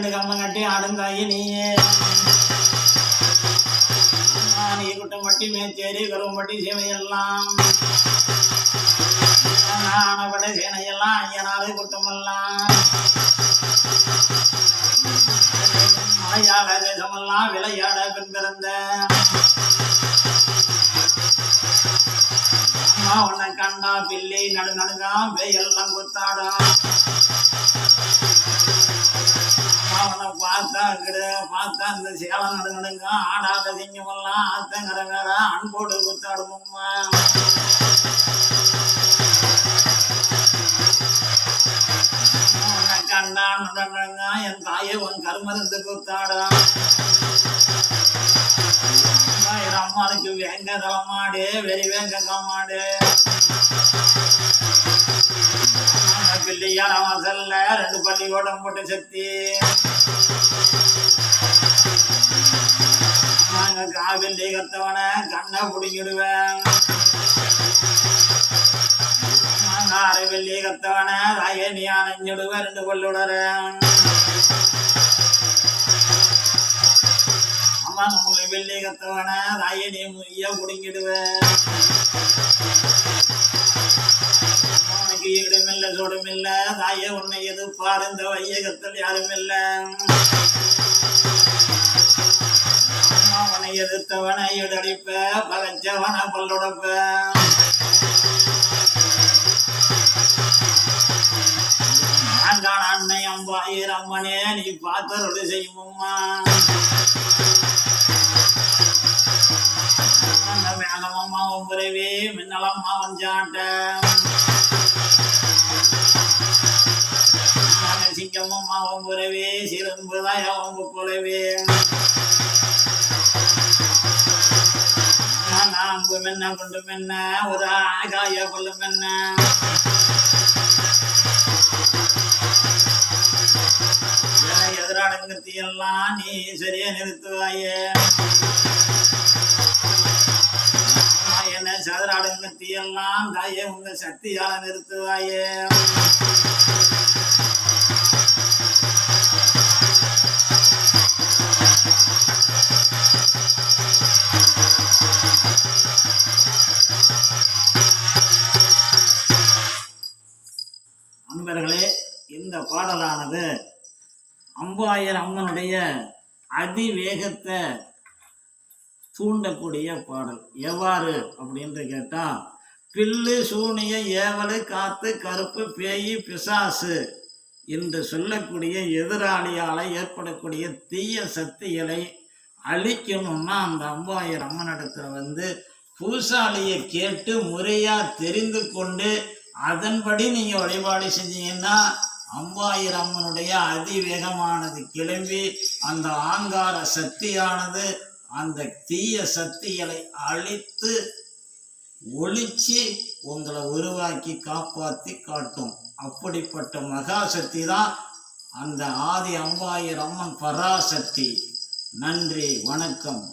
கண்டு கம்ம கட்டி ஆடுந்தாயி நீயே நீ குட்டம் மட்டி மேச்சேரி கருவம்பட்டி சேவையெல்லாம் ஆனப்பட்ட சேனையெல்லாம் ஐயனாறு குட்டமெல்லாம் மலையாள தேசமெல்லாம் விளையாட பெண் பிறந்த அம்மா உன்னை கண்டா பிள்ளை நடு நடுங்காம் பேயெல்லாம் குத்தாடும் அம்மா உன்னை பார்த்தா பார்த்தா இந்த சேலம் நடு நடுங்க ஆடாத சிங்கமெல்லாம் ஆத்தங்கர வேற அன்போடு குத்தாடுமம்மா உன்னை கண்டா நடுங்க என் தாயை உன் கருமருந்து குத்தாடும் அம்மாளுக்கு வேங்க தலமாடு வெறி வேங்க காமாடு பிள்ளையார வாசல்ல 2 பள்ளிக்கூடம் போட்டு சக்தி நாங்க காவில்லி கத்தவன கண்ணை பிடிக்கிடுவேன் நாங்க 6 வெள்ளி கத்தவன தாயே நீ அணைஞ்சிடுவேன் 2 பல்லுடறேன் நம்மளை வெள்ளி கத்தவன தாயை நீ முய்ய குடிங்கிடுவேன் உனக்கு ஈடுமில்ல சோடுமில்ல தாயை உன்னை எதிர்ப்பார் இந்த வையகத்தில் யாரும் இல்ல அம்மா உன்னை எதிர்த்தவனை ஈடடிப்ப பகச்சவன பல்லுடப்ப நான்கான அன்னை அம்பாயிரம் அம்மனே நீ பார்த்தருளை செய்யுமம்மா மேலமம்மா ஒம்புரவே மின்னலம்மா வஞ்சாட்ட சிங்கமம்மா ஒம்புரவே சிறும்புதாய ஒம்பு போலவே நாம்பு மென்ன கொண்டு மென்ன ஒரு ஆகாய கொள்ளு மென்ன எதிராடங்கத்தையெல்லாம் நீ சரியா நிறுத்துவாயே என்ன சதுராடங்கத்தையெல்லாம் தாயே உங்க சக்தியால நிறுத்துவாயே அன்பர்களே, இந்த பாடலானது அம்பாயிரம் அம்மனுடைய அதிவேகத்தை தூண்டக்கூடிய பாடல். எவ்வாறு அப்படின்ட்டு கேட்டால், பில்லு சூனிய ஏவலு காத்து கருப்பு பேய் பிசாசு என்று சொல்லக்கூடிய எதிராளியால் ஏற்படக்கூடிய தீய சக்திகளை அழிக்கணும்னா அந்த அம்பாயிரம் அம்மனிடத்தில் பூசாலியை கேட்டு முறையாக தெரிந்து கொண்டு அதன்படி நீங்கள் வழிபாடு செஞ்சீங்கன்னா அம்பாயிரம் அம்மனுடைய அதிவேகமானது கிளம்பி அந்த ஆங்கார சக்தியானது அந்த தீய சக்திகளை அழித்து ஒழிச்சு உங்களை உருவாக்கி காப்பாற்றி காட்டும். அப்படிப்பட்ட மகாசக்தி தான் அந்த ஆதி அம்பாயிரம் அம்மன் பராசக்தி. நன்றி, வணக்கம்.